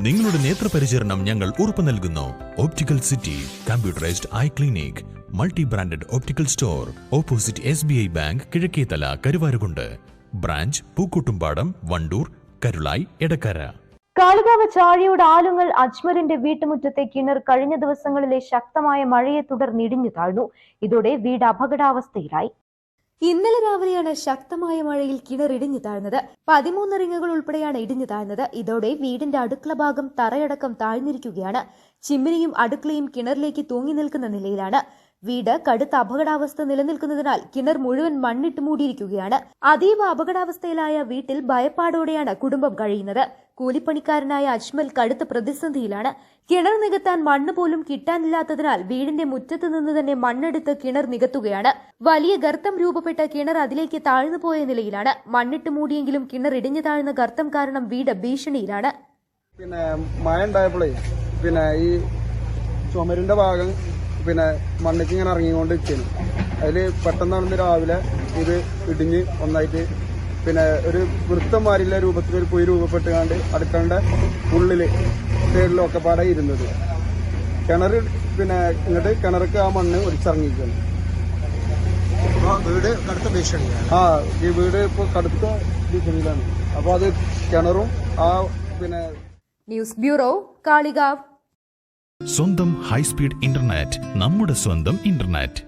നിങ്ങളുടെ നേത്രപരിചരണം ഞങ്ങൾ ഉറപ്പു നൽകുന്നു. Optical city computerised eye clinic, multi branded optical store, opposite SBI bank, Kizhakkethala, Karuvarakundu. Branch Pookkottumpadam, Wandoor, Karulai, Edakkara. Kalikavu Chazhiyode Alungal അജ്മലിന്റെ വീട്ടുമുറ്റത്തെ കിണർ കഴിഞ്ഞ ദിവസങ്ങളിലെ ശക്തമായ മഴയെ തുടർന്ന് ഇടിഞ്ഞു താഴ്ന്നു. ഇതോടെ വീട് അപകടാവസ്ഥയിലായി. ഇന്നലെ രാവിലെയാണ് ശക്തമായ മഴയിൽ കിണർ ഇടിഞ്ഞു താഴ്ന്നത്. 13 റിങ്ങുകൾ ഉൾപ്പെടെയാണ് ഇടിഞ്ഞു താഴ്ന്നത്. ഇതോടെ വീടിന്റെ അടുക്കള ഭാഗം തറയടക്കം താഴ്ന്നിരിക്കുകയാണ്. ചിമ്മിനിയും അടുക്കളയും കിണറിലേക്ക് തൂങ്ങി നിൽക്കുന്ന നിലയിലാണ്. വീട് കടുത്ത അപകടാവസ്ഥ നിലനിൽക്കുന്നതിനാൽ കിണർ മുഴുവൻ മണ്ണിട്ട് മൂടിയിരിക്കുകയാണ്. അതീവ അപകടാവസ്ഥയിലായ വീട്ടിൽ ഭയപ്പാടോടെയാണ് കുടുംബം കഴിയുന്നത്. കൂലിപ്പണിക്കാരനായ അജ്മൽ കടുത്ത പ്രതിസന്ധിയിലാണ്. കിണർ നികത്താൻ മണ്ണ് പോലും കിട്ടാനില്ലാത്തതിനാൽ വീടിന്റെ മുറ്റത്ത് നിന്ന് തന്നെ മണ്ണെടുത്ത് കിണർ നികത്തുകയാണ്. വലിയ ഗർത്തം രൂപപ്പെട്ട കിണർ അതിലേക്ക് താഴ്ന്നു പോയ നിലയിലാണ്. മണ്ണിട്ട് മൂടിയെങ്കിലും കിണർ ഇടിഞ്ഞു താഴ്ന്ന ഗർത്തം കാരണം വീട് ഭീഷണിയിലാണ്. മഴ ഉണ്ടായപ്പോഴേ ഈ ചുമരിന്റെ ഭാഗം മണ്ണിക്ക് ഇങ്ങനെ ഇറങ്ങിക്കൊണ്ടിരിക്കുന്നു. അതിൽ പെട്ടെന്നാണ് രാവിലെ ഇത് ഇടിഞ്ഞ് ഒന്നായിട്ട് ഒരു വൃത്തമാരില്ല രൂപത്തിൽ ഒരു കുഴി രൂപപ്പെട്ടുകൊണ്ട് അടുക്കളുടെ ഉള്ളില് സൈഡിലൊക്കെ പാടെ ഇരുന്നത്. കിണർ ഇങ്ങോട്ട് കിണർക്ക് ആ മണ്ണ് ഒലിച്ചിറങ്ങിയിരിക്കുന്നു. വീട് കടുത്ത ഭീഷണിയാണ്. ഈ വീട് ഇപ്പൊ കടുത്ത ഭീഷണിയിലാണ്. അപ്പൊ അത് കിണറും ന്യൂസ് ബ്യൂറോ, കാളികാവ്. സ്വന്തം ഹൈസ്പീഡ് ഇന്റർനെറ്റ്, നമ്മുടെ സ്വന്തം ഇന്റർനെറ്റ്.